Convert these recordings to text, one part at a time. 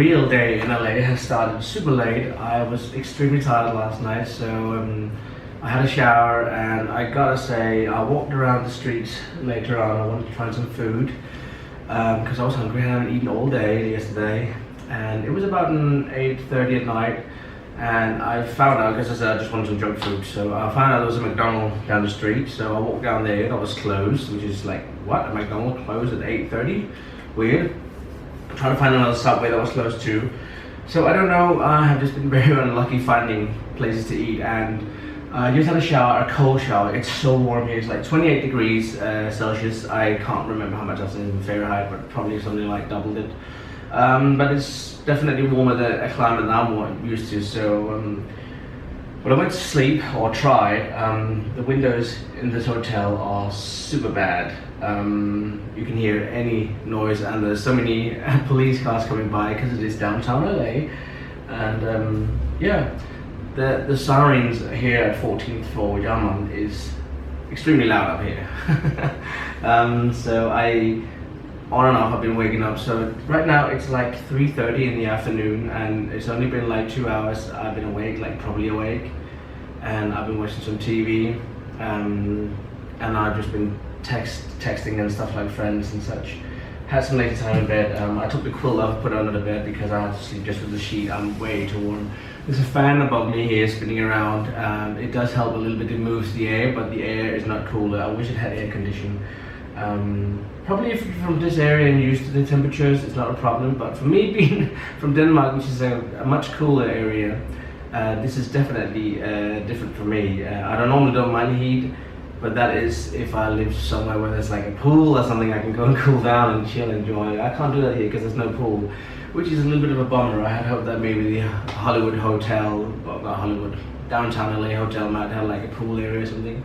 real day in LA has started super late. I was extremely tired last night, so I had a shower, and I gotta say, I walked around the streets later on. I wanted to try some food because I was hungry. I hadn't eaten all day yesterday, and it was about 8:30 at night. And I found out, because I said I just wanted some junk food, so I found out there was a McDonald's down the street. So I walked down there, that was closed, which is like, what? A McDonald's closed at 8:30? Weird. I'm trying to find another Subway that was closed too. So I don't know, I have just been very unlucky finding places to eat, and I just had a shower, a cold shower. It's so warm here, it's like 28 degrees Celsius. I can't remember how much that's in Fahrenheit, but probably something like doubled it. But it's definitely warmer than a climate that I'm more used to. So when I went to sleep, or tried, the windows in this hotel are super bad. You can hear any noise, and there's so many police cars coming by because it is downtown LA. And yeah, the sirens here at 14th floor, which I'm on, is extremely loud up here. So on and off I've been waking up. So right now it's like 3:30 in the afternoon, and it's only been like 2 hours I've been awake, like probably awake, and I've been watching some TV, and I've just been texting and stuff like friends and such. Had some later time in bed. I took the quilt off, put it under the bed because I had to sleep just with the sheet. I'm way too warm. There's a fan above me here spinning around. It does help a little bit, it moves the air, but the air is not cooler. I wish it had air conditioning. Probably if you're from this area and you're used to the temperatures, it's not a problem, but for me being from Denmark, which is a much cooler area, this is definitely different for me. I don't mind heat, but that is if I live somewhere where there's like a pool or something I can go and cool down and chill and enjoy. I can't do that here because there's no pool, which is a little bit of a bummer. I had hoped that maybe the Hollywood hotel, well, not Hollywood, downtown LA hotel might have like a pool area or something.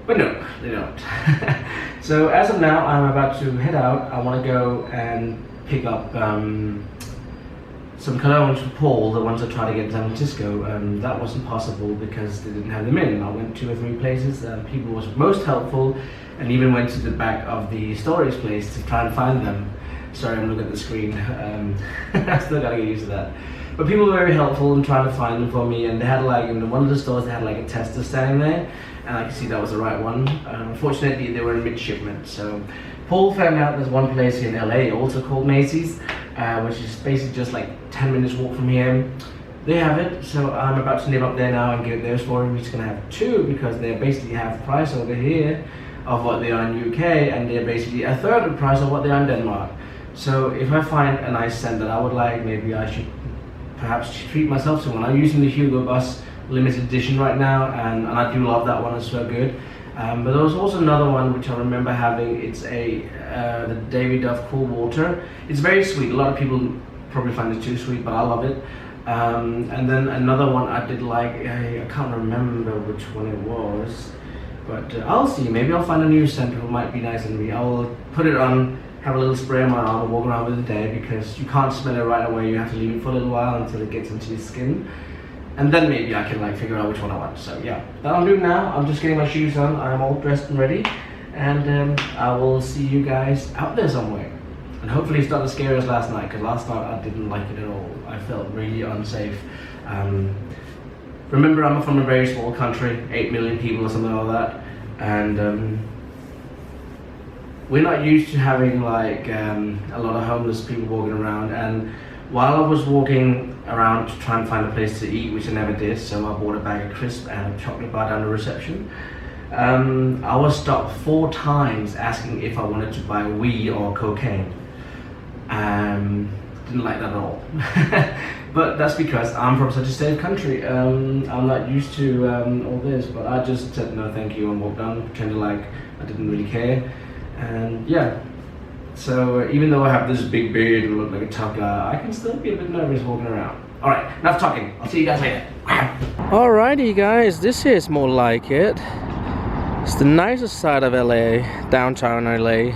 But no, they don't. So as of now, I'm about to head out. I want to go and pick up some colognes for Paul, the ones I tried to get in San Francisco. That wasn't possible because they didn't have them in. I went 2 or 3 places. People was most helpful, and even went to the back of the storage place to try and find them. Sorry, I'm looking at the screen. I still gotta get used to that. But people were very helpful in trying to find them for me, and they had like, in one of the stores they had like a tester standing there, and I could see that was the right one. Unfortunately, they were in mid-shipment. So Paul found out there's one place in LA also called Macy's, which is basically just like 10 minutes walk from here. They have it, so I'm about to nip up there now and get those for him. He's gonna have 2 because they're basically half price over here of what they are in UK, and they're basically a third of the price of what they are in Denmark. So if I find a nice scent that I would like, maybe I should perhaps treat myself to one. I'm using the Hugo Boss limited edition right now, and I do love that one, it's so good. But there was also another one which I remember having. It's the Davy Duff Cool Water. It's very sweet. A lot of people probably find it too sweet, but I love it. And then another one I did like, I can't remember which one it was, but I'll see. Maybe I'll find a new scent that might be nice on me. I'll put it on, have a little spray on my arm and walk around with it there, because you can't smell it right away. You have to leave it for a little while until it gets into your skin. And then maybe I can like figure out which one I want. So yeah, that I'm doing now. I'm just getting my shoes on. I'm all dressed and ready. And I will see you guys out there somewhere. And hopefully it's not as scary as last night, because last night I didn't like it at all. I felt really unsafe. Remember, I'm from a very small country, 8 million people or something like that. And we're not used to having like a lot of homeless people walking around. And while I was walking around to try and find a place to eat, which I never did, so I bought a bag of crisps and a chocolate bar down the reception. I was stopped 4 times asking if I wanted to buy weed or cocaine. Didn't like that at all. But that's because I'm from such a safe country. I'm not used to all this, but I just said no thank you and walked on, pretended like I didn't really care. And yeah, so even though I have this big beard and look like a tough guy, I can still be a bit nervous walking around. Alright, enough talking. I'll see you guys later. Alrighty guys, this is more like it. It's the nicest side of LA, downtown LA.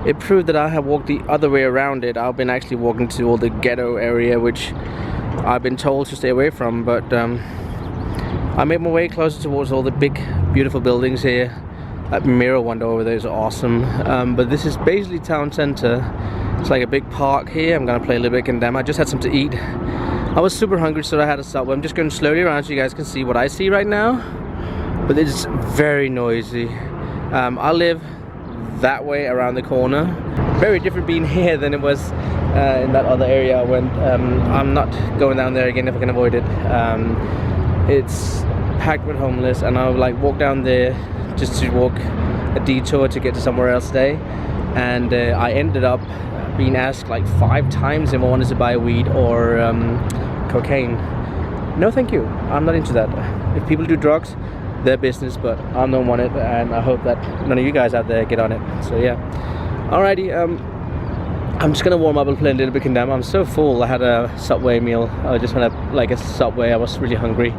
It proved that I have walked the other way around it. I've been actually walking to all the ghetto area, which I've been told to stay away from, but I made my way closer towards all the big, beautiful buildings here. That mirror window over there is awesome. But this is basically town center, It's like a big park here. I'm gonna play a little bit of Kendama. I just had something to eat. I was super hungry, so I had a Subway. I'm just going slowly around so you guys can see what I see right now. But it's very noisy. I live that way around the corner. Very different being here than it was in that other area. When I'm not going down there again if I can avoid it. It's packed with homeless, and I'll like walk down there just to walk a detour to get to somewhere else today. And I ended up being asked like 5 times if I wanted to buy weed or cocaine. No thank you, I'm not into that. If people do drugs, their business, but I don't want it, and I hope that none of you guys out there get on it. So yeah, alrighty, I'm just gonna warm up and play a little bit Kendama. I'm so full. I had a Subway meal. I just went up like a Subway. I was really hungry.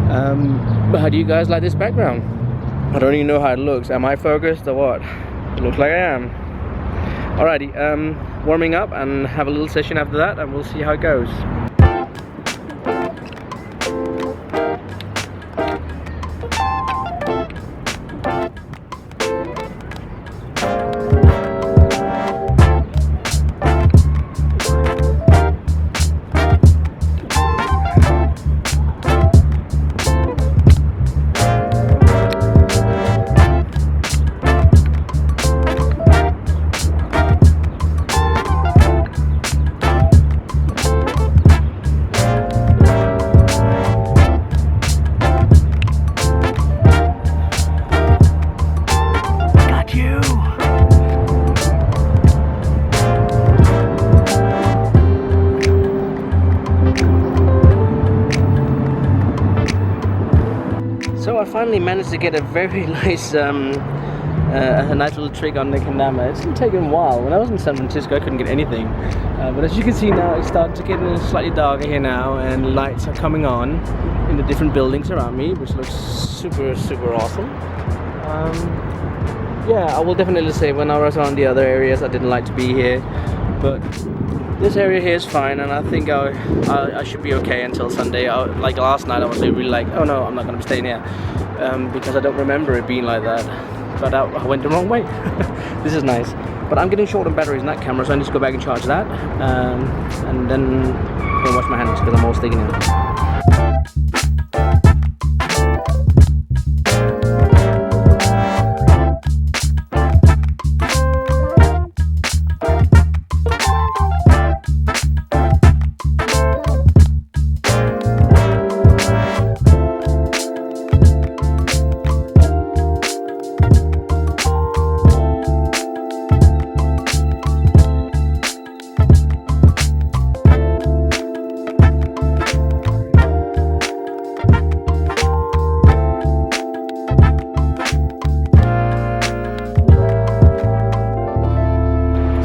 But how do you guys like this background? I don't even know how it looks. Am I focused or what? It looks like I am. Alrighty, warming up and have a little session after that, and we'll see how it goes. So I finally managed to get a very nice a nice little trick on the Kendama. It's been taking a while. When I was in San Francisco I couldn't get anything, but as you can see now, it's starting to get slightly darker here now, and lights are coming on in the different buildings around me, which looks super awesome. Yeah, I will definitely say when I was on the other areas I didn't like to be here, but this area here is fine, and I think I should be okay until Sunday. Like last night I was really like, oh no, I'm not going to be staying here, because I don't remember it being like that, but I went the wrong way. This is nice, but I'm getting short on batteries in that camera, so I need to go back and charge that, and then go and wash my hands because I'm all sticking in.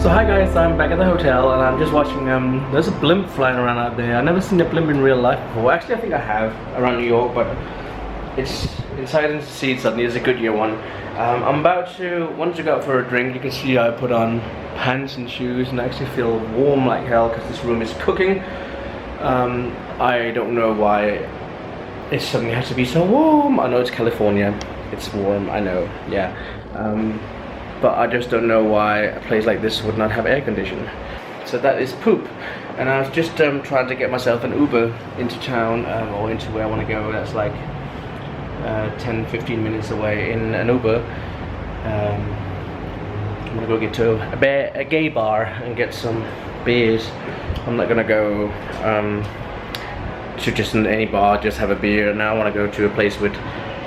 So hi guys, I'm back at the hotel and I'm just watching, there's a blimp flying around out there. I've never seen a blimp in real life before. Actually I think I have around New York, but it's exciting to see it suddenly. It's a Goodyear one. I'm about to, once I go out for a drink, you can see I put on pants and shoes and I actually feel warm like hell because this room is cooking. I don't know why it suddenly has to be so warm. I know it's California, it's warm, I know, yeah. But I just don't know why a place like this would not have air conditioning. So that is poop. And I was just trying to get myself an Uber into town, or into where I want to go. That's like 10-15 minutes away in an Uber. I'm gonna go get to a gay bar and get some beers. I'm not gonna go to just any bar, just have a beer. Now I want to go to a place with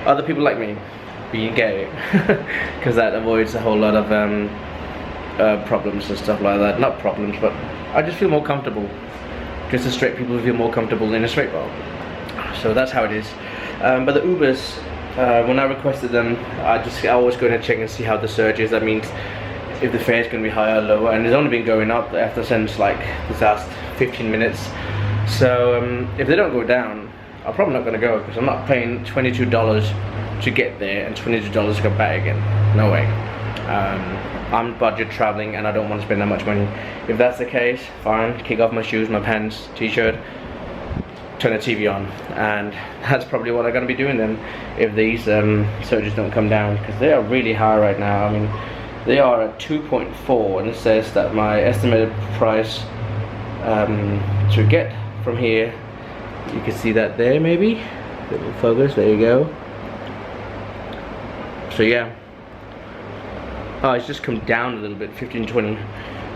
other people like me, being gay, because that avoids a whole lot of problems and stuff like that. Not problems, but I just feel more comfortable. Just the straight people feel more comfortable in a straight bar. So that's how it is. But the Ubers, when I requested them, I always go in and check and see how the surge is. That means if the fare is going to be higher or lower, and it's only been going up since like this last 15 minutes. So if they don't go down, I'm probably not going to go, because I'm not paying $22 to get there and $22 to come back again. No way. I'm budget traveling and I don't want to spend that much money. If that's the case, fine, kick off my shoes, my pants, t-shirt, turn the TV on, and that's probably what I'm going to be doing then if these surges don't come down, because they are really high right now. I mean, They are at 2.4, and it says that my estimated price to get from here, you can see that there maybe. Little focus, there you go. So yeah. Oh, it's just come down a little bit, 15.20.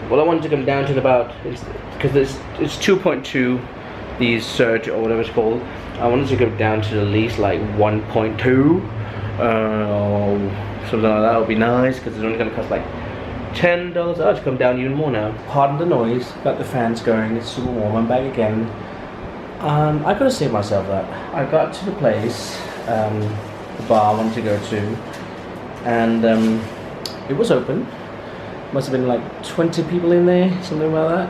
Well, I wanted to come down to about, because it's 2.2, the surge or whatever it's called. I wanted to go down to at least like 1.2. Something like that would be nice, because it's only going to cost like $10. Oh, it's come down even more now. Pardon the noise, got the fans going, it's super warm, I'm back again. I gotta save myself that. I got to the place, the bar I wanted to go to, and it was open. Must have been like 20 people in there, something like that.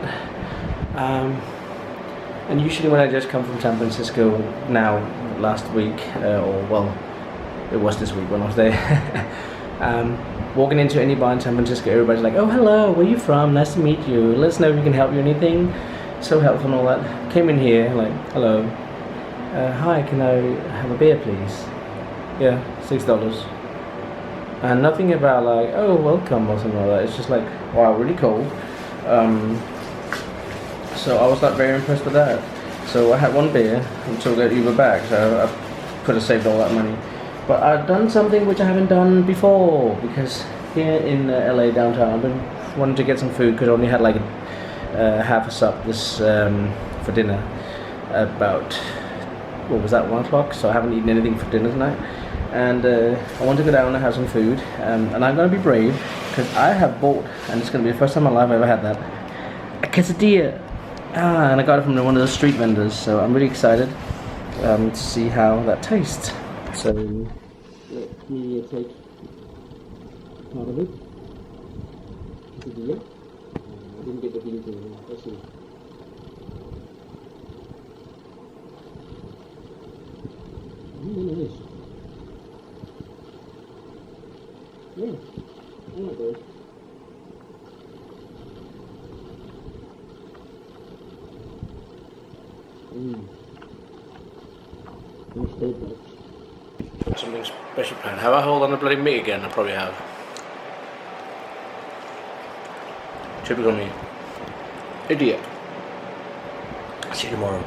And usually when I just come from San Francisco now, last week, or well, it was this week when I was there, walking into any bar in San Francisco, everybody's like, oh hello, where are you from? Nice to meet you. Let us know if we can help you anything. So helpful and all that. Came in here like, hello, hi, can I have a beer please? Yeah, $6. And nothing about like, oh welcome or something like that. It's just like, wow, really cold. So I was not very impressed with that. So I had one beer until I got Uber back, so I could have saved all that money. But I've done something which I haven't done before, because here in LA downtown I've been wanting to get some food, because I only had like half a sup this for dinner about, what was that, 1 o'clock, so I haven't eaten anything for dinner tonight, and I want to go down and have some food, and I'm going to be brave, because I have bought, and it's going to be the first time in my life I've ever had that, a quesadilla, and I got it from one of the street vendors, so I'm really excited to see how that tastes. So let me take part of it. Quesadilla. I didn't get the beans in. Let's see. Nice. Yeah, I like those. Something special planned. Have I hold on the bloody meat again? I probably have. Typical me. Idiot. See you tomorrow.